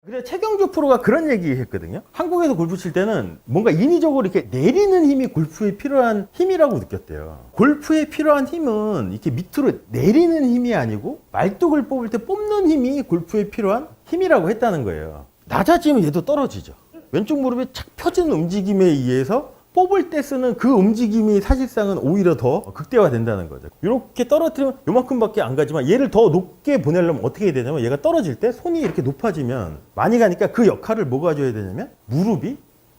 그래서 최경주 프로가 그런 얘기 했거든요. 한국에서 골프 칠 때는 뭔가 인위적으로 이렇게 내리는 힘이 골프에 필요한 힘이라고 느꼈대요. 골프에 필요한 힘은 이렇게 밑으로 내리는 힘이 아니고 말뚝을 뽑을 때 뽑는 힘이 골프에 필요한 힘이라고 했다는 거예요. 낮아지면 얘도 떨어지죠. 왼쪽 무릎이 착 펴지는 움직임에 의해서 뽑을 때 쓰는 그 움직임이 사실상은 오히려 더 극대화된다는 거죠. 이렇게 떨어뜨리면 요만큼밖에 안 가지만 얘를 더 높게 보내려면 어떻게 해야 되냐면 얘가 떨어질 때 손이 이렇게 높아지면 많이 가니까 그 역할을 뭐가 줘야 되냐면 무릎이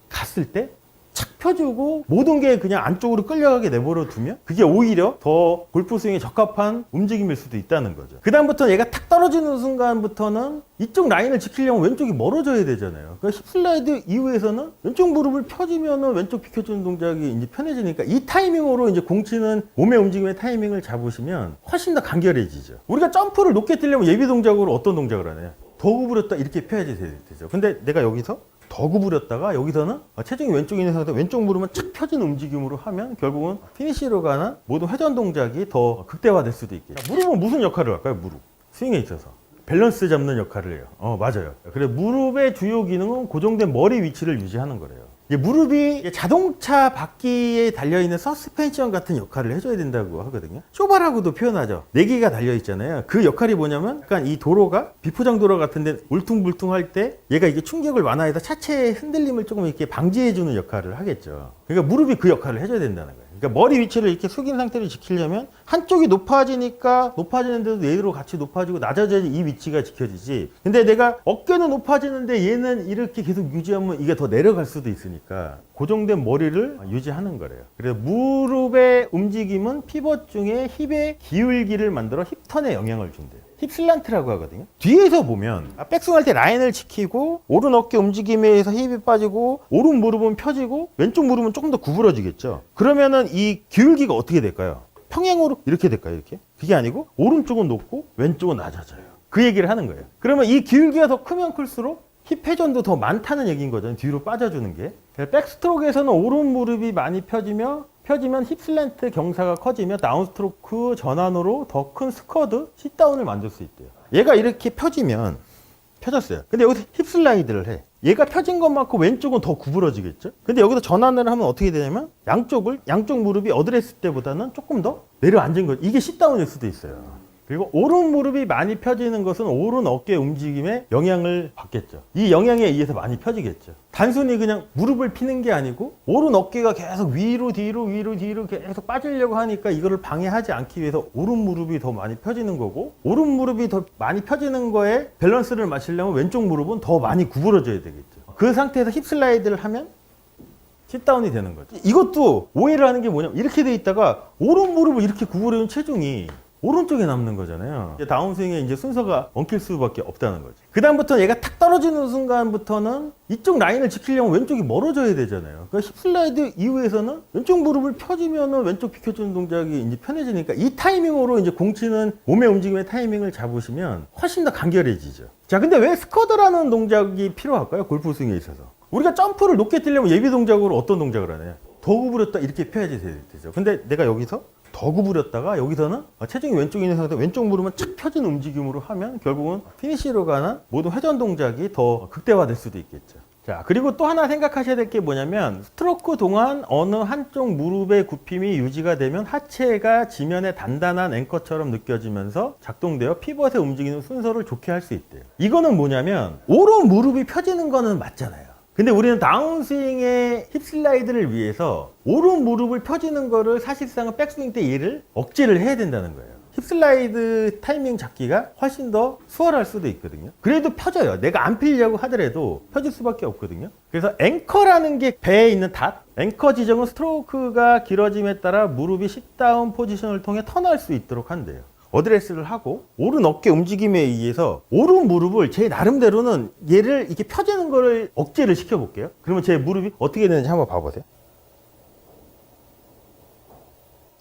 갔을 때 착 펴주고 모든 게 그냥 안쪽으로 끌려가게 내버려 두면 그게 오히려 더 골프 스윙에 적합한 움직임일 수도 있다는 거죠. 그 다음부터 얘가 탁 떨어지는 순간부터는 이쪽 라인을 지키려면 왼쪽이 멀어져야 되잖아요. 그러니까 힙 슬라이드 이후에서는 왼쪽 무릎을 펴주면은 왼쪽 비켜주는 동작이 이제 편해지니까 이 타이밍으로 이제 공 치는 몸의 움직임의 타이밍을 잡으시면 훨씬 더 간결해지죠. 우리가 점프를 높게 뛰려면 예비 동작으로 어떤 동작을 하나요? 더 구부렸다 이렇게 펴야지 되죠. 근데 내가 여기서 더 구부렸다가 여기서는 체중이 왼쪽에 있는 상태에서 왼쪽 무릎은 착 펴진 움직임으로 하면 결국은 피니시로 가는 모든 회전 동작이 더 극대화될 수도 있겠죠. 무릎은 무슨 역할을 할까요? 무릎. 스윙에 있어서. 밸런스 잡는 역할을 해요. 맞아요. 그래 무릎의 주요 기능은 고정된 머리 위치를 유지하는 거래요. 무릎이 자동차 바퀴에 달려있는 서스펜션 같은 역할을 해줘야 된다고 하거든요. 쇼바라고도 표현하죠. 4개가 달려있잖아요. 그 역할이 뭐냐면 약간 이 도로가 비포장 도로 같은데 울퉁불퉁할 때 얘가 이게 충격을 완화해서 차체의 흔들림을 조금 이렇게 방지해주는 역할을 하겠죠. 그러니까 무릎이 그 역할을 해줘야 된다는 거예요. 그러니까 머리 위치를 이렇게 숙인 상태로 지키려면 한쪽이 높아지니까 높아지는데도 얘로 같이 높아지고 낮아져야지 이 위치가 지켜지지. 근데 내가 어깨는 높아지는데 얘는 이렇게 계속 유지하면 이게 더 내려갈 수도 있으니까 고정된 머리를 유지하는 거래요. 그래서 무릎의 움직임은 피벗 중에 힙의 기울기를 만들어 힙턴에 영향을 준대요. 힙 슬란트라고 하거든요. 뒤에서 보면 백스윙 할 때 라인을 지키고 오른 어깨 움직임에 의해서 힙이 빠지고 오른 무릎은 펴지고 왼쪽 무릎은 조금 더 구부러지겠죠. 그러면은 이 기울기가 어떻게 될까요? 평행으로 이렇게 될까요? 이렇게? 그게 아니고 오른쪽은 높고 왼쪽은 낮아져요. 그 얘기를 하는 거예요. 그러면 이 기울기가 더 크면 클수록 힙 회전도 더 많다는 얘기인 거죠. 뒤로 빠져주는 게. 백스트로크에서는 오른 무릎이 많이 펴지면 힙 슬랜트 경사가 커지며 다운스트로크 전환으로 더 큰 스쿼드, 싯다운을 만들 수 있대요. 얘가 이렇게 펴지면 펴졌어요. 근데 여기서 힙 슬라이드를 해. 얘가 펴진 것만큼 왼쪽은 더 구부러지겠죠? 근데 여기서 전환을 하면 어떻게 되냐면 양쪽 무릎이 어드레스 때보다는 조금 더 내려앉은 거죠. 이게 싯다운일 수도 있어요. 그리고 오른 무릎이 많이 펴지는 것은 오른 어깨 움직임에 영향을 받겠죠. 이 영향에 의해서 많이 펴지겠죠. 단순히 그냥 무릎을 피는 게 아니고 오른 어깨가 계속 위로 뒤로 계속 빠지려고 하니까 이거를 방해하지 않기 위해서 오른 무릎이 더 많이 펴지는 거고 오른 무릎이 더 많이 펴지는 거에 밸런스를 맞추려면 왼쪽 무릎은 더 많이 구부러져야 되겠죠. 그 상태에서 힙 슬라이드를 하면 sit-다운이 되는 거죠. 이것도 오해를 하는 게 뭐냐면 이렇게 돼 있다가 오른 무릎을 이렇게 구부려는 체중이 오른쪽에 남는 거잖아요. 이제 다운스윙에 이제 순서가 엉킬 수밖에 없다는 거죠. 그 다음부터 얘가 탁 떨어지는 순간부터는 이쪽 라인을 지키려면 왼쪽이 멀어져야 되잖아요. 그러니까 힙 슬라이드 이후에서는 왼쪽 무릎을 펴주면은 왼쪽 비켜주는 동작이 이제 편해지니까 이 타이밍으로 이제 공 치는 몸의 움직임의 타이밍을 잡으시면 훨씬 더 간결해지죠. 자, 근데 왜 스쿼드라는 동작이 필요할까요? 골프 스윙에 있어서. 우리가 점프를 높게 뛰려면 예비 동작으로 어떤 동작을 하나요? 더 구부렸다 이렇게 펴야지 되죠. 근데 내가 여기서 더 구부렸다가 여기서는 체중이 왼쪽에 있는 상태에서 왼쪽 무릎은 착 펴진 움직임으로 하면 결국은 피니시로 가는 모든 회전 동작이 더 극대화될 수도 있겠죠. 자, 그리고 또 하나 생각하셔야 될 게 뭐냐면 스트로크 동안 어느 한쪽 무릎의 굽힘이 유지가 되면 하체가 지면의 단단한 앵커처럼 느껴지면서 작동되어 피벗의 움직이는 순서를 좋게 할 수 있대요. 이거는 뭐냐면 오른 무릎이 펴지는 거는 맞잖아요. 근데 우리는 다운스윙의 힙 슬라이드를 위해서 오른 무릎을 펴지는 거를 사실상은 백스윙 때 얘를 억제를 해야 된다는 거예요. 힙 슬라이드 타이밍 잡기가 훨씬 더 수월할 수도 있거든요. 그래도 펴져요. 내가 안 피려고 하더라도 펴질 수밖에 없거든요. 그래서 앵커라는 게 배에 있는 닷, 앵커 지점은 스트로크가 길어짐에 따라 무릎이 싯다운 포지션을 통해 턴할 수 있도록 한대요. 어드레스를 하고 오른 어깨 움직임에 의해서 오른 무릎을 제 나름대로는 얘를 이렇게 펴지는 거를 억제를 시켜볼게요. 그러면 제 무릎이 어떻게 되는지 한번 봐보세요.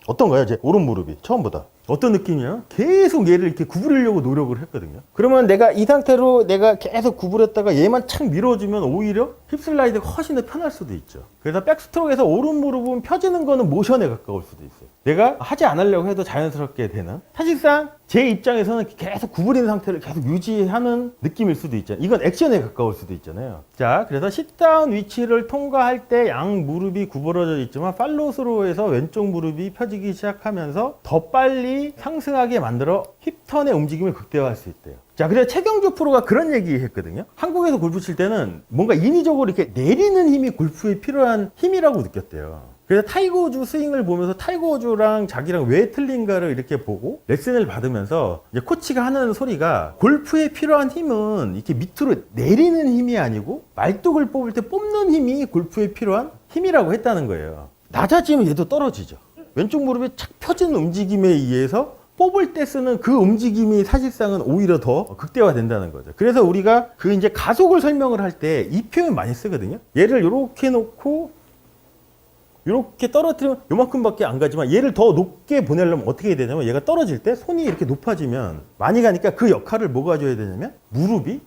어떤가요? 제 오른 무릎이 처음보다 어떤 느낌이냐? 계속 얘를 이렇게 구부리려고 노력을 했거든요. 그러면 내가 이 상태로 내가 계속 구부렸다가 얘만 착 밀어주면 오히려 힙슬라이드가 훨씬 더 편할 수도 있죠. 그래서 백스트로크에서 오른 무릎은 펴지는 거는 모션에 가까울 수도 있어요. 내가 하지 않으려고 해도 자연스럽게 되는. 사실상 제 입장에서는 계속 구부린 상태를 계속 유지하는 느낌일 수도 있잖아요. 이건 액션에 가까울 수도 있잖아요. 자, 그래서 싯다운 위치를 통과할 때 양 무릎이 구부러져 있지만 팔로스로에서 왼쪽 무릎이 펴지기 시작하면서 더 빨리 상승하게 만들어 힙턴의 움직임을 극대화할 수 있대요. 자, 그래서 최경주 프로가 그런 얘기 했거든요. 한국에서 골프 칠 때는 뭔가 인위적으로 이렇게 내리는 힘이 골프에 필요한 힘이라고 느꼈대요. 그래서 타이거 우즈 스윙을 보면서 타이거 우즈랑 자기랑 왜 틀린가를 이렇게 보고 레슨을 받으면서 이제 코치가 하는 소리가 골프에 필요한 힘은 이렇게 밑으로 내리는 힘이 아니고 말뚝을 뽑을 때 뽑는 힘이 골프에 필요한 힘이라고 했다는 거예요. 낮아지면 얘도 떨어지죠. 왼쪽 무릎이 착 펴지는 움직임에 의해서 뽑을 때 쓰는 그 움직임이 사실상은 오히려 더 극대화된다는 거죠. 그래서 우리가 그 이제 가속을 설명을 할 때 이 표현 많이 쓰거든요. 얘를 이렇게 놓고 이렇게 떨어뜨리면 요만큼밖에 안 가지만 얘를 더 높게 보내려면 어떻게 해야 되냐면 얘가 떨어질 때 손이 이렇게 높아지면 많이 가니까 그 역할을 뭐가 줘야 되냐면 무릎이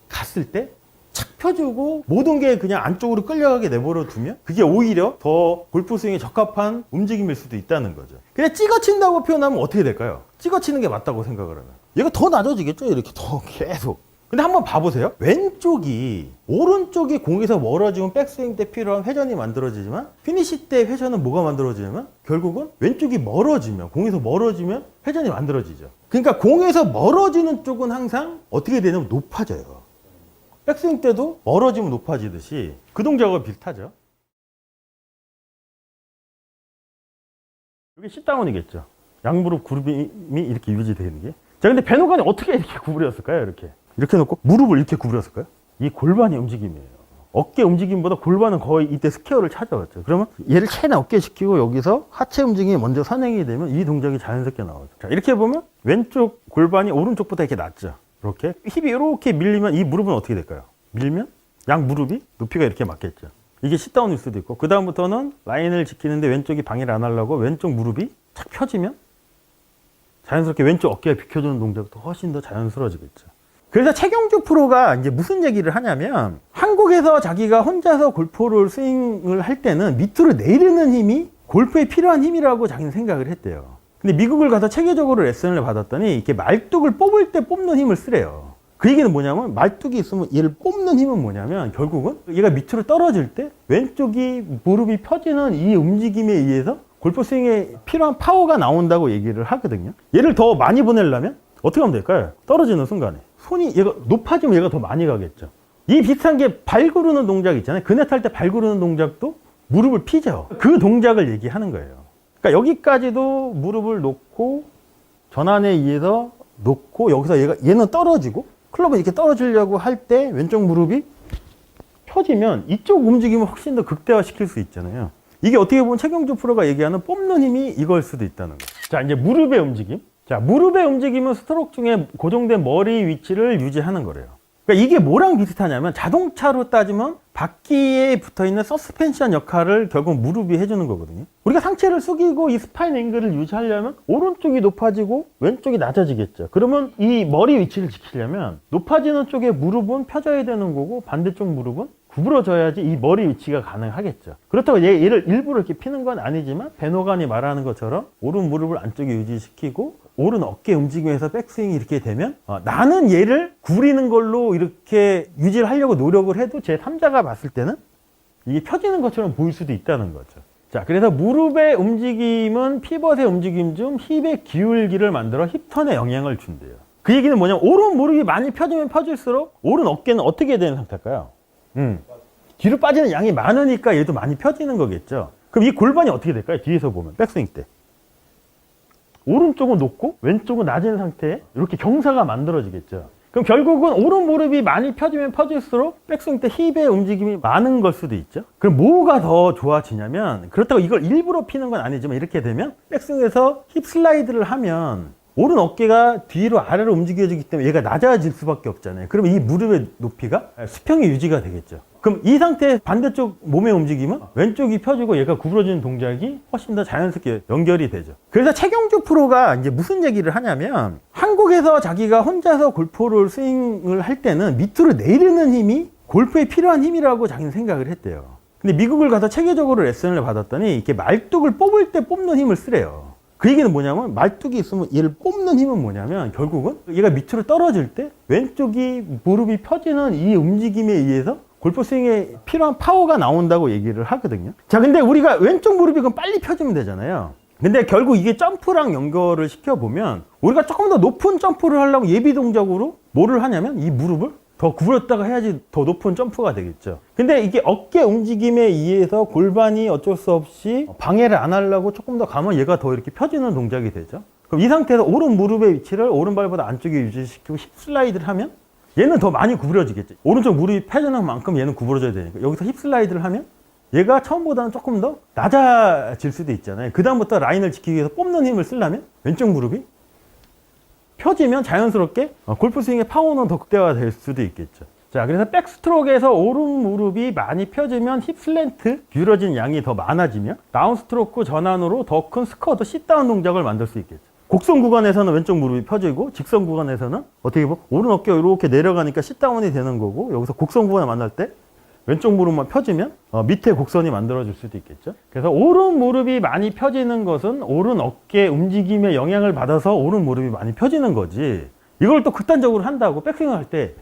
갔을 때 착 펴주고 모든 게 그냥 안쪽으로 끌려가게 내버려 두면 그게 오히려 더 골프 스윙에 적합한 움직임일 수도 있다는 거죠. 그냥 찍어친다고 표현하면 어떻게 될까요? 찍어치는 게 맞다고 생각을 하면 얘가 더 낮아지겠죠. 이렇게 더 계속. 근데 한번 봐보세요. 왼쪽이 오른쪽이 공에서 멀어지면 백스윙 때 필요한 회전이 만들어지지만 피니시 때 회전은 뭐가 만들어지냐면 결국은 왼쪽이 멀어지면 공에서 멀어지면 회전이 만들어지죠. 그러니까 공에서 멀어지는 쪽은 항상 어떻게 되냐면 높아져요. 백스윙 때도 멀어지면 높아지듯이 그 동작과 비슷하죠. 여기 싯다운이겠죠. 양무릎 구름이 이렇게 유지되는 게. 자, 근데 배노관이 어떻게 이렇게 구부렸을까요? 이렇게 놓고 무릎을 이렇게 구부렸을까요? 이 골반의 움직임이에요. 어깨 움직임보다 골반은 거의 이때 스퀘어를 찾아왔죠. 그러면 얘를 최대한 어깨 시키고 여기서 하체 움직임이 먼저 선행이 되면 이 동작이 자연스럽게 나오죠. 자, 이렇게 보면 왼쪽 골반이 오른쪽보다 이렇게 낮죠. 이렇게 힙이 이렇게 밀리면 이 무릎은 어떻게 될까요? 밀면 양 무릎이 높이가 이렇게 맞겠죠. 이게 싯다운일 수도 있고 그 다음부터는 라인을 지키는데 왼쪽이 방해를 안 하려고 왼쪽 무릎이 착 펴지면 자연스럽게 왼쪽 어깨가 비켜주는 동작도 훨씬 더 자연스러워지겠죠. 그래서 최경주 프로가 이제 무슨 얘기를 하냐면 한국에서 자기가 혼자서 골프를 스윙을 할 때는 밑으로 내리는 힘이 골프에 필요한 힘이라고 자기는 생각을 했대요. 근데 미국을 가서 체계적으로 레슨을 받았더니 이렇게 말뚝을 뽑을 때 뽑는 힘을 쓰래요. 그 얘기는 뭐냐면 말뚝이 있으면 얘를 뽑는 힘은 뭐냐면 결국은 얘가 밑으로 떨어질 때 왼쪽이 무릎이 펴지는 이 움직임에 의해서 골프 스윙에 필요한 파워가 나온다고 얘기를 하거든요. 얘를 더 많이 보내려면 어떻게 하면 될까요? 떨어지는 순간에 손이 얘가 높아지면 얘가 더 많이 가겠죠. 이 비슷한 게 발 구르는 동작 있잖아요. 그네 탈 때 발 구르는 동작도 무릎을 피죠. 그 동작을 얘기하는 거예요. 그러니까 여기까지도 무릎을 놓고 전환에 의해서 놓고 여기서 얘는 떨어지고 클럽은 이렇게 떨어지려고 할 때 왼쪽 무릎이 펴지면 이쪽 움직임을 훨씬 더 극대화시킬 수 있잖아요. 이게 어떻게 보면 최경주 프로가 얘기하는 뽑는 힘이 이걸 수도 있다는 거예요. 자, 이제 무릎의 움직임. 자, 무릎의 움직임은 스트로크 중에 고정된 머리 위치를 유지하는 거래요. 그러니까 이게 뭐랑 비슷하냐면 자동차로 따지면 바퀴에 붙어있는 서스펜션 역할을 결국 무릎이 해주는 거거든요. 우리가 상체를 숙이고 이 스파인 앵글을 유지하려면 오른쪽이 높아지고 왼쪽이 낮아지겠죠. 그러면 이 머리 위치를 지키려면 높아지는 쪽에 무릎은 펴져야 되는 거고 반대쪽 무릎은 구부러져야지 이 머리 위치가 가능하겠죠. 그렇다고 얘를 일부러 이렇게 피는 건 아니지만 베노간이 말하는 것처럼 오른 무릎을 안쪽에 유지시키고 오른 어깨 움직임에서 백스윙이 이렇게 되면 나는 얘를 구리는 걸로 이렇게 유지를 하려고 노력을 해도 제 3자가 봤을 때는 이게 펴지는 것처럼 보일 수도 있다는 거죠. 자, 그래서 무릎의 움직임은 피벗의 움직임 중 힙의 기울기를 만들어 힙턴에 영향을 준대요. 그 얘기는 뭐냐면 오른 무릎이 많이 펴지면 펴질수록 오른 어깨는 어떻게 되는 상태일까요? 뒤로 빠지는 양이 많으니까 얘도 많이 펴지는 거겠죠. 그럼 이 골반이 어떻게 될까요? 뒤에서 보면 백스윙 때 오른쪽은 높고 왼쪽은 낮은 상태에 이렇게 경사가 만들어지겠죠. 그럼 결국은 오른 무릎이 많이 펴지면 펴질수록 백스윙 때 힙의 움직임이 많은 걸 수도 있죠. 그럼 뭐가 더 좋아지냐면 그렇다고 이걸 일부러 피는 건 아니지만 이렇게 되면 백스윙에서 힙 슬라이드를 하면 오른 어깨가 뒤로 아래로 움직여지기 때문에 얘가 낮아질 수밖에 없잖아요. 그러면 이 무릎의 높이가 수평이 유지가 되겠죠. 그럼 이 상태에 반대쪽 몸의 움직임은 왼쪽이 펴지고 얘가 구부러지는 동작이 훨씬 더 자연스럽게 연결이 되죠. 그래서 최경주 프로가 이제 무슨 얘기를 하냐면, 한국에서 자기가 혼자서 골프를 스윙을 할 때는 밑으로 내리는 힘이 골프에 필요한 힘이라고 자기는 생각을 했대요. 근데 미국을 가서 체계적으로 레슨을 받았더니 이렇게 말뚝을 뽑을 때 뽑는 힘을 쓰래요. 그 얘기는 뭐냐면, 말뚝이 있으면 얘를 뽑는 힘은 뭐냐면, 결국은 얘가 밑으로 떨어질 때 왼쪽이 무릎이 펴지는 이 움직임에 의해서 골프 스윙에 필요한 파워가 나온다고 얘기를 하거든요. 자, 근데 우리가 왼쪽 무릎이 그럼 빨리 펴지면 되잖아요. 근데 결국 이게 점프랑 연결을 시켜보면, 우리가 조금 더 높은 점프를 하려면 예비 동작으로 뭐를 하냐면 이 무릎을 더 구부렸다가 해야지 더 높은 점프가 되겠죠. 근데 이게 어깨 움직임에 의해서 골반이 어쩔 수 없이 방해를 안 하려고 조금 더 가면 얘가 더 이렇게 펴지는 동작이 되죠. 그럼 이 상태에서 오른 무릎의 위치를 오른발보다 안쪽에 유지시키고 힙 슬라이드를 하면 얘는 더 많이 구부러지겠죠. 오른쪽 무릎이 펴지는 만큼 얘는 구부러져야 되니까 여기서 힙 슬라이드를 하면 얘가 처음보다는 조금 더 낮아질 수도 있잖아요. 그 다음부터 라인을 지키기 위해서 뽑는 힘을 쓰려면 왼쪽 무릎이 펴지면 자연스럽게 골프 스윙의 파워는 더 극대화될 수도 있겠죠. 자, 그래서 백스트로크에서 오른 무릎이 많이 펴지면 힙 슬랜트, 기울어진 양이 더 많아지며 다운스트로크 전환으로 더 큰 스쿼트, 싯다운 동작을 만들 수 있겠죠. 곡선 구간에서는 왼쪽 무릎이 펴지고, 직선 구간에서는 어떻게 보면 오른 어깨가 이렇게 내려가니까 싯다운이 되는 거고, 여기서 곡선 구간을 만날 때 왼쪽 무릎만 펴지면 밑에 곡선이 만들어질 수도 있겠죠. 그래서 오른 무릎이 많이 펴지는 것은 오른 어깨 움직임에 영향을 받아서 오른 무릎이 많이 펴지는 거지, 이걸 또 극단적으로 한다고 백스윙을 할 때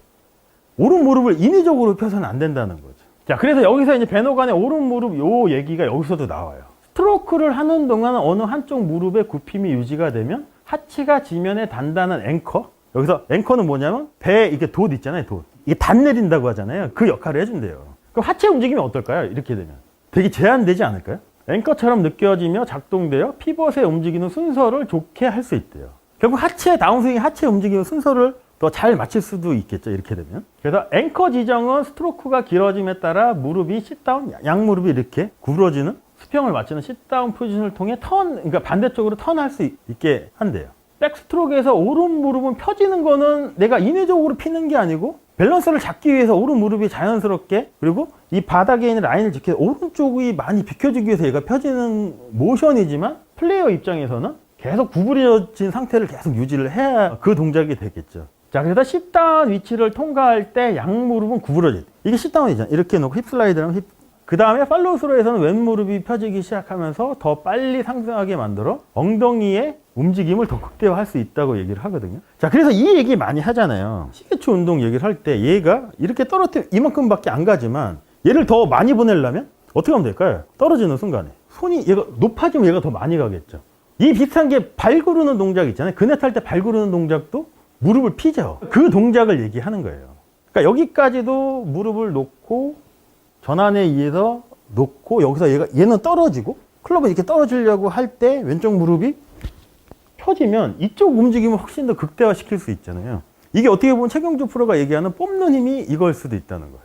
오른 무릎을 인위적으로 펴서는 안 된다는 거죠. 자, 그래서 여기서 이제 배너간의 오른 무릎 요 얘기가 여기서도 나와요. 스트로크를 하는 동안 어느 한쪽 무릎의 굽힘이 유지가 되면 하체가 지면에 단단한 앵커, 여기서 앵커는 뭐냐면 배에 이렇게 돛 있잖아요, 돛. 이게 단 내린다고 하잖아요. 그 역할을 해준대요. 그럼 하체 움직임이 어떨까요? 이렇게 되면 되게 제한되지 않을까요? 앵커처럼 느껴지며 작동되어 피벗의 움직이는 순서를 좋게 할 수 있대요. 결국 하체 다운스윙의 하체 움직이는 순서를 더 잘 맞출 수도 있겠죠, 이렇게 되면. 그래서 앵커 지정은 스트로크가 길어짐에 따라 무릎이 싯다운, 양무릎이 이렇게 구부러지는 수평을 맞추는 싯다운 포지션을 통해 그러니까 반대쪽으로 턴할 수 있게 한대요. 백스트로크에서 오른 무릎은 펴지는 거는 내가 인위적으로 피는 게 아니고 밸런스를 잡기 위해서 오른 무릎이 자연스럽게, 그리고 이 바닥에 있는 라인을 지켜서 오른쪽이 많이 비켜주기 위해서 얘가 펴지는 모션이지만, 플레이어 입장에서는 계속 구부러진 상태를 계속 유지를 해야 그 동작이 되겠죠. 자, 그래서 싯다운 위치를 통과할 때 양무릎은 구부러질 때, 이게 싯다운이잖아요. 이렇게 놓고 힙 슬라이드랑 그 다음에 팔로우스로에서는 왼무릎이 펴지기 시작하면서 더 빨리 상승하게 만들어 엉덩이의 움직임을 더 극대화할 수 있다고 얘기를 하거든요. 자, 그래서 이 얘기 많이 하잖아요. 시계추 운동 얘기를 할 때 얘가 이렇게 떨어뜨리면 이만큼밖에 안 가지만 얘를 더 많이 보내려면 어떻게 하면 될까요? 떨어지는 순간에 손이 얘가 높아지면 얘가 더 많이 가겠죠. 이 비슷한 게 발 구르는 동작 있잖아요. 그네 탈 때 발 구르는 동작도 무릎을 피죠. 그 동작을 얘기하는 거예요. 그러니까 여기까지도 무릎을 놓고 전환에 의해서 놓고, 여기서 얘는 떨어지고, 클럽은 이렇게 떨어지려고 할 때 왼쪽 무릎이 펴지면 이쪽 움직임을 훨씬 더 극대화 시킬 수 있잖아요. 이게 어떻게 보면 최경주 프로가 얘기하는 뽑는 힘이 이걸 수도 있다는 거죠.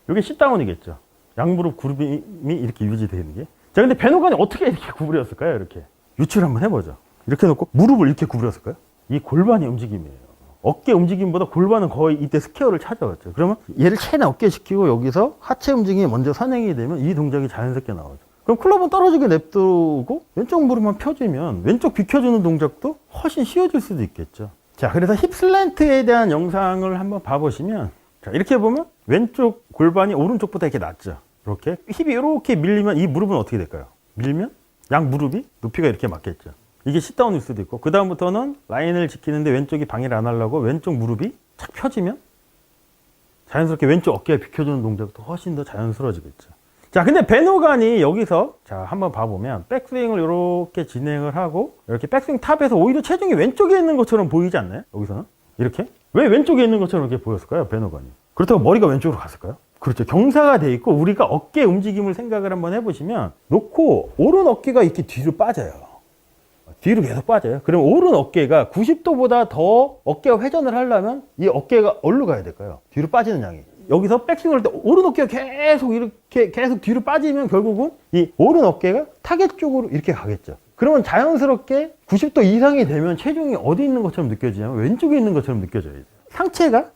이게 싯다운이겠죠. 양무릎 구름이 이렇게 유지되는 게. 자, 근데 배너관이 어떻게 이렇게 구부렸을까요? 이렇게 유추를 한번 해보죠. 이렇게 놓고 무릎을 이렇게 구부렸을까요? 이 골반의 움직임이에요. 어깨 움직임보다 골반은 거의 이때 스퀘어를 찾아왔죠. 그러면 얘를 최대한 어깨 시키고 여기서 하체 움직임이 먼저 선행이 되면 이 동작이 자연스럽게 나오죠. 그럼 클럽은 떨어지게 냅두고 왼쪽 무릎만 펴지면 왼쪽 비켜주는 동작도 훨씬 쉬워질 수도 있겠죠. 자, 그래서 힙 슬랜트에 대한 영상을 한번 봐보시면, 자, 이렇게 보면 왼쪽 골반이 오른쪽보다 이렇게 낮죠. 이렇게 힙이 이렇게 밀리면 이 무릎은 어떻게 될까요? 밀면 양 무릎이 높이가 이렇게 맞겠죠. 이게 싯다운일 수도 있고, 그 다음부터는 라인을 지키는데 왼쪽이 방해를 안 하려고 왼쪽 무릎이 착 펴지면 자연스럽게 왼쪽 어깨가 비켜주는 동작도 훨씬 더 자연스러워지겠죠. 자, 근데 배너간이 여기서, 자, 한번 봐보면 백스윙을 이렇게 진행을 하고 이렇게 백스윙 탑에서 오히려 체중이 왼쪽에 있는 것처럼 보이지 않나요? 여기서는 이렇게 왜 왼쪽에 있는 것처럼 이렇게 보였을까요? 배너간이. 그렇다고 머리가 왼쪽으로 갔을까요? 그렇죠. 경사가 돼 있고, 우리가 어깨 움직임을 생각을 한번 해보시면, 놓고 오른 어깨가 이렇게 뒤로 빠져요. 뒤로 계속 빠져요. 그럼 오른 어깨가 90도보다 더 어깨가 회전을 하려면 이 어깨가 어디로 가야 될까요? 뒤로 빠지는 양이. 여기서 백스윙을 할 때 오른 어깨가 계속 이렇게 계속 뒤로 빠지면 결국은 이 오른 어깨가 타겟 쪽으로 이렇게 가겠죠. 그러면 자연스럽게 90도 이상이 되면 체중이 어디 있는 것처럼 느껴지냐면 왼쪽에 있는 것처럼 느껴져요. 상체가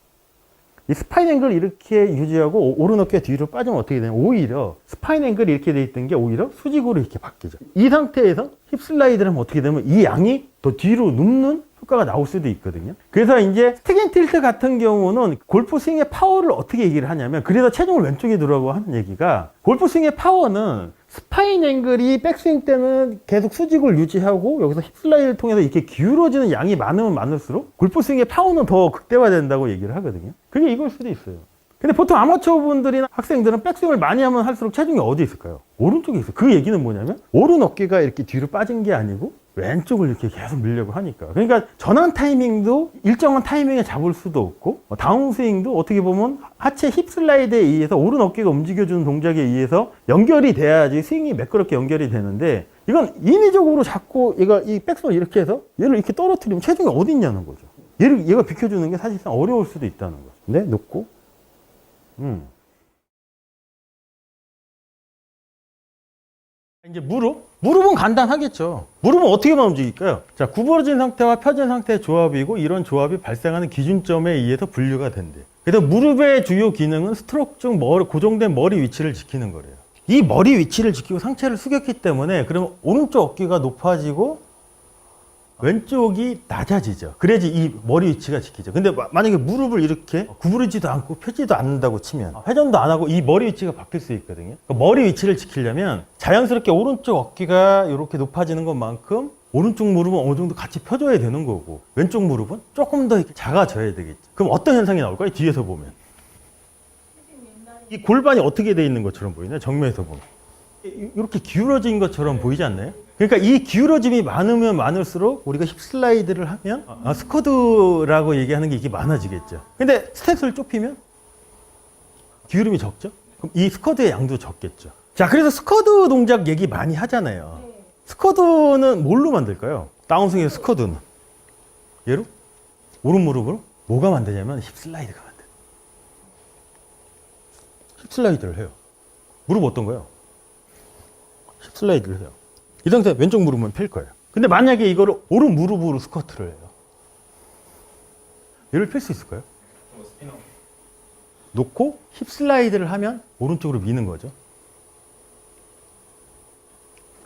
이 스파인 앵글 이렇게 유지하고 오른 어깨 뒤로 빠지면 어떻게 되냐면 오히려 스파인 앵글이 이렇게 돼 있던 게 오히려 수직으로 이렇게 바뀌죠. 이 상태에서 힙 슬라이드를 하면 어떻게 되면 이 양이 더 뒤로 눕는 효과가 나올 수도 있거든요. 그래서 이제 스틱 틸트 같은 경우는 골프 스윙의 파워를 어떻게 얘기를 하냐면, 그래서 체중을 왼쪽에 두라고 하는 얘기가, 골프 스윙의 파워는 스파인 앵글이 백스윙 때는 계속 수직을 유지하고 여기서 힙 슬라이드를 통해서 이렇게 기울어지는 양이 많으면 많을수록 골프 스윙의 파워는 더 극대화된다고 얘기를 하거든요. 그게 이걸 수도 있어요. 근데 보통 아마추어 분들이나 학생들은 백스윙을 많이 하면 할수록 체중이 어디 있을까요? 오른쪽에 있어요. 그 얘기는 뭐냐면 오른 어깨가 이렇게 뒤로 빠진 게 아니고 왼쪽을 이렇게 계속 밀려고 하니까. 그러니까 전환 타이밍도 일정한 타이밍에 잡을 수도 없고, 다운스윙도 어떻게 보면 하체 힙 슬라이드에 의해서 오른 어깨가 움직여주는 동작에 의해서 연결이 돼야지 스윙이 매끄럽게 연결이 되는데, 이건 인위적으로 자꾸 이 백스윙을 이렇게 해서 얘를 이렇게 떨어뜨리면 체중이 어디 있냐는 거죠. 얘가 비켜주는 게 사실상 어려울 수도 있다는 거죠. 네, 놓고. 이제 무릎은 간단하겠죠. 무릎은 어떻게만 움직일까요? 자, 구부러진 상태와 펴진 상태의 조합이고, 이런 조합이 발생하는 기준점에 의해서 분류가 된대요. 그래서 무릎의 주요 기능은 스트로크 중 고정된 머리 위치를 지키는 거래요. 이 머리 위치를 지키고 상체를 숙였기 때문에, 그러면 오른쪽 어깨가 높아지고 왼쪽이 낮아지죠. 그래야지 이 머리 위치가 지키죠. 근데 만약에 무릎을 이렇게 구부리지도 않고 펴지도 않는다고 치면, 회전도 안 하고 이 머리 위치가 바뀔 수 있거든요. 그러니까 머리 위치를 지키려면 자연스럽게 오른쪽 어깨가 이렇게 높아지는 것만큼 오른쪽 무릎은 어느 정도 같이 펴줘야 되는 거고, 왼쪽 무릎은 조금 더 이렇게 작아져야 되겠죠. 그럼 어떤 현상이 나올까요? 뒤에서 보면 이 골반이 어떻게 돼 있는 것처럼 보이나요? 정면에서 보면 이렇게 기울어진 것처럼 보이지 않나요? 그러니까 이 기울어짐이 많으면 많을수록 우리가 힙 슬라이드를 하면 스쿼드라고 얘기하는 게 이게 많아지겠죠. 근데 스탠스를 좁히면 기울임이 적죠? 그럼 이 스쿼드의 양도 적겠죠. 자, 그래서 스쿼드 동작 얘기 많이 하잖아요. 스쿼드는 뭘로 만들까요? 다운스윙의 스쿼드는 얘로? 오른 무릎으로? 뭐가 만드냐면 힙 슬라이드가 만들어요. 힙 슬라이드를 해요. 무릎 어떤가요? 힙 슬라이드를 해요. 이 상태 왼쪽 무릎만 펼 거예요. 근데 만약에 이거를 오른 무릎으로 스쿼트를 해요. 얘를 펼 수 있을까요? 놓고 힙 슬라이드를 하면 오른쪽으로 미는 거죠.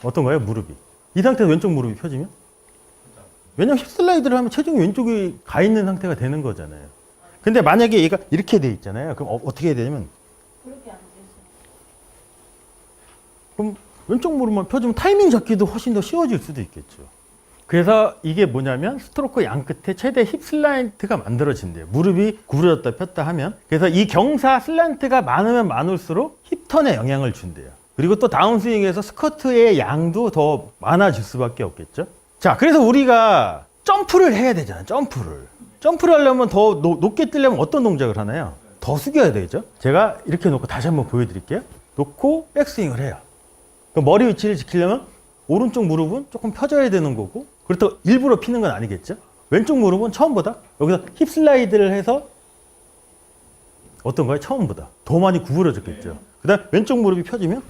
어떤가요? 무릎이. 이 상태에서 왼쪽 무릎이 펴지면? 왜냐면 힙 슬라이드를 하면 체중이 왼쪽에 가 있는 상태가 되는 거잖아요. 근데 만약에 얘가 이렇게 돼 있잖아요. 그럼 어떻게 해야 되냐면, 그럼 왼쪽 무릎만 펴주면 타이밍 잡기도 훨씬 더 쉬워질 수도 있겠죠. 그래서 이게 뭐냐면 스트로크 양 끝에 최대 힙 슬란트가 만들어진대요. 무릎이 구부러졌다 폈다 하면. 그래서 이 경사 슬란트가 많으면 많을수록 힙턴에 영향을 준대요. 그리고 또 다운스윙에서 스쿼트의 양도 더 많아질 수밖에 없겠죠. 자, 그래서 우리가 점프를 해야 되잖아요. 점프를 하려면 더 높게 뛰려면 어떤 동작을 하나요? 더 숙여야 되겠죠. 제가 이렇게 놓고 다시 한번 보여드릴게요. 놓고 백스윙을 해요. 머리 위치를 지키려면 오른쪽 무릎은 조금 펴져야 되는 거고, 그렇다고 일부러 피는 건 아니겠죠. 왼쪽 무릎은 처음보다 여기서 힙 슬라이드를 해서 어떤가요? 처음보다 더 많이 구부러졌겠죠. 그 다음 왼쪽 무릎이 펴지면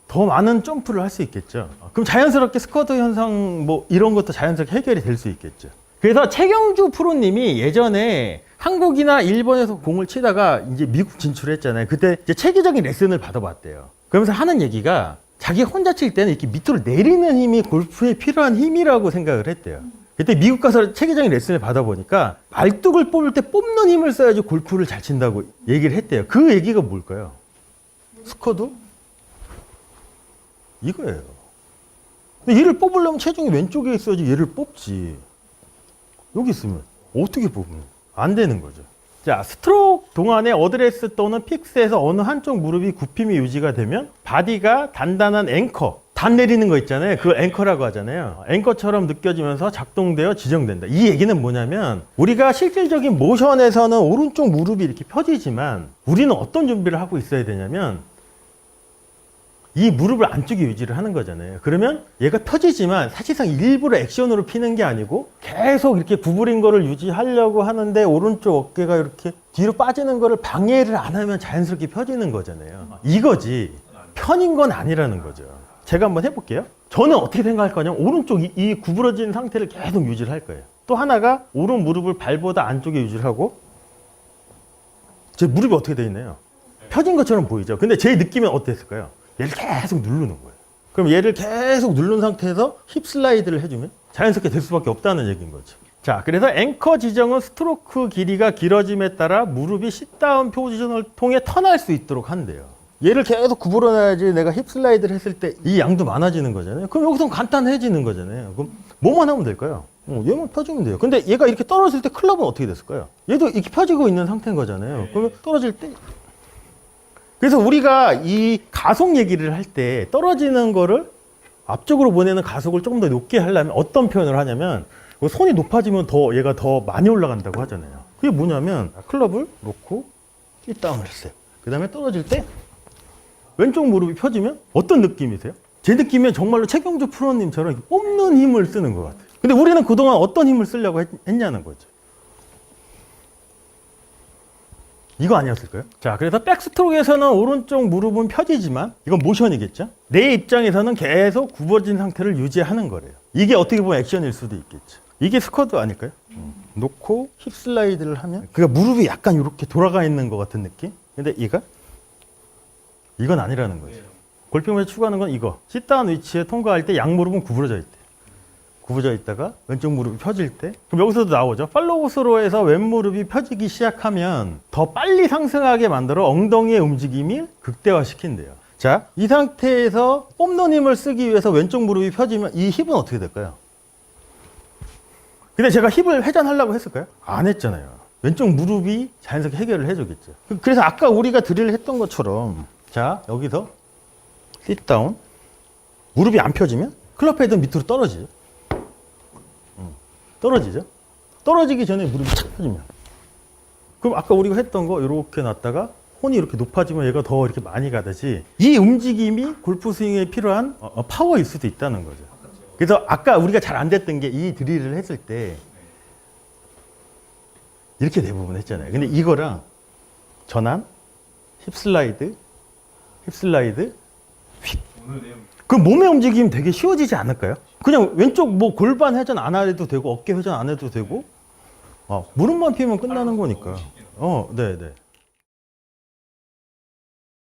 더 많은 점프를 할 수 있겠죠. 그럼 자연스럽게 스쿼트 현상 뭐 이런 것도 자연스럽게 해결이 될 수 있겠죠. 그래서 최경주 프로님이 예전에 한국이나 일본에서 공을 치다가 이제 미국 진출했잖아요. 그때 이제 체계적인 레슨을 받아봤대요. 그러면서 하는 얘기가, 자기 혼자 칠 때는 이렇게 밑으로 내리는 힘이 골프에 필요한 힘이라고 생각을 했대요. 그때 미국 가서 체계적인 레슨을 받아보니까 말뚝을 뽑을 때 뽑는 힘을 써야지 골프를 잘 친다고 얘기를 했대요. 그 얘기가 뭘까요? 스쿼드? 이거예요. 근데 얘를 뽑으려면 체중이 왼쪽에 있어야지 얘를 뽑지. 여기 있으면 어떻게 뽑으면 안 되는 거죠. 자, 스트로크 동안에 어드레스 또는 픽스에서 어느 한쪽 무릎이 굽힘이 유지가 되면 바디가 단단한 앵커, 단 내리는 거 있잖아요. 그걸 앵커라고 하잖아요. 앵커처럼 느껴지면서 작동되어 지정된다. 이 얘기는 뭐냐면, 우리가 실질적인 모션에서는 오른쪽 무릎이 이렇게 펴지지만 우리는 어떤 준비를 하고 있어야 되냐면, 이 무릎을 안쪽에 유지를 하는 거잖아요. 그러면 얘가 펴지지만 사실상 일부러 액션으로 피는 게 아니고 계속 이렇게 구부린 거를 유지하려고 하는데, 오른쪽 어깨가 이렇게 뒤로 빠지는 거를 방해를 안 하면 자연스럽게 펴지는 거잖아요. 이거지 편인 건 아니라는 거죠. 제가 한번 해볼게요. 저는 어떻게 생각할 거냐면 오른쪽 이 구부러진 상태를 계속 유지를 할 거예요. 또 하나가 오른 무릎을 발보다 안쪽에 유지를 하고 제 무릎이 어떻게 되어 있나요? 펴진 것처럼 보이죠. 근데 제 느낌은 어땠을까요? 얘를 계속 누르는 거예요. 그럼 얘를 계속 누른 상태에서 힙 슬라이드를 해주면 자연스럽게 될 수밖에 없다는 얘기인 거죠. 자, 그래서 앵커 지정은 스트로크 길이가 길어짐에 따라 무릎이 싯다운 포지션을 통해 턴할 수 있도록 한대요. 얘를 계속 구부러놔야지 내가 힙 슬라이드를 했을 때 이 양도 많아지는 거잖아요. 그럼 여기서 간단해지는 거잖아요. 그럼 뭐만 하면 될까요? 얘만 펴주면 돼요. 근데 얘가 이렇게 떨어질 때 클럽은 어떻게 됐을까요? 얘도 이렇게 펴지고 있는 상태인 거잖아요. 그러면 떨어질 때 그래서 우리가 이 가속 얘기를 할 때 떨어지는 거를 앞쪽으로 보내는 가속을 조금 더 높게 하려면 어떤 표현을 하냐면 손이 높아지면 더 얘가 더 많이 올라간다고 하잖아요. 그게 뭐냐면 클럽을 놓고 핏다운을 했어요. 그 다음에 떨어질 때 왼쪽 무릎이 펴지면 어떤 느낌이세요? 제 느낌은 정말로 최경주 프로님처럼 뽑는 힘을 쓰는 것 같아요. 근데 우리는 그동안 어떤 힘을 쓰려고 했냐는 거죠. 이거 아니었을까요? 자, 그래서 백스트로크에서는 오른쪽 무릎은 펴지지만 이건 모션이겠죠? 내 입장에서는 계속 굽어진 상태를 유지하는 거래요. 이게 어떻게 보면 액션일 수도 있겠죠. 이게 스쿼트 아닐까요? 놓고 힙 슬라이드를 하면 그러니까 무릎이 약간 이렇게 돌아가 있는 것 같은 느낌? 근데 이건 아니라는 거죠. 골핑에서 추구하는 건 이거. 싯다운 위치에 통과할 때 양무릎은 구부러져 있대. 구부러져 있다가 왼쪽 무릎이 펴질 때 그럼 여기서도 나오죠. 팔로우 스로에서 왼무릎이 펴지기 시작하면 더 빨리 상승하게 만들어 엉덩이의 움직임이 극대화시킨대요. 자, 이 상태에서 뽑는 힘을 쓰기 위해서 왼쪽 무릎이 펴지면 이 힙은 어떻게 될까요? 근데 제가 힙을 회전하려고 했을까요? 안 했잖아요. 왼쪽 무릎이 자연스럽게 해결을 해주겠죠. 그래서 아까 우리가 드릴을 했던 것처럼 자, 여기서 sit down 무릎이 안 펴지면 클럽 헤드 밑으로 떨어지죠. 떨어지죠. 떨어지기 전에 무릎이 착 펴지면 그럼 아까 우리가 했던 거 이렇게 놨다가 혼이 이렇게 높아지면 얘가 더 이렇게 많이 가듯이 이 움직임이 골프 스윙에 필요한 파워일 수도 있다는 거죠. 그래서 아까 우리가 잘 안 됐던 게 이 드릴을 했을 때 이렇게 대부분 했잖아요. 근데 이거랑 전환, 힙 슬라이드, 휙. 그럼 몸의 움직임 되게 쉬워지지 않을까요? 그냥 왼쪽 뭐 골반 회전 안 해도 되고 어깨 회전 안 해도 되고 무릎만 피면 끝나는 거니까. 네네.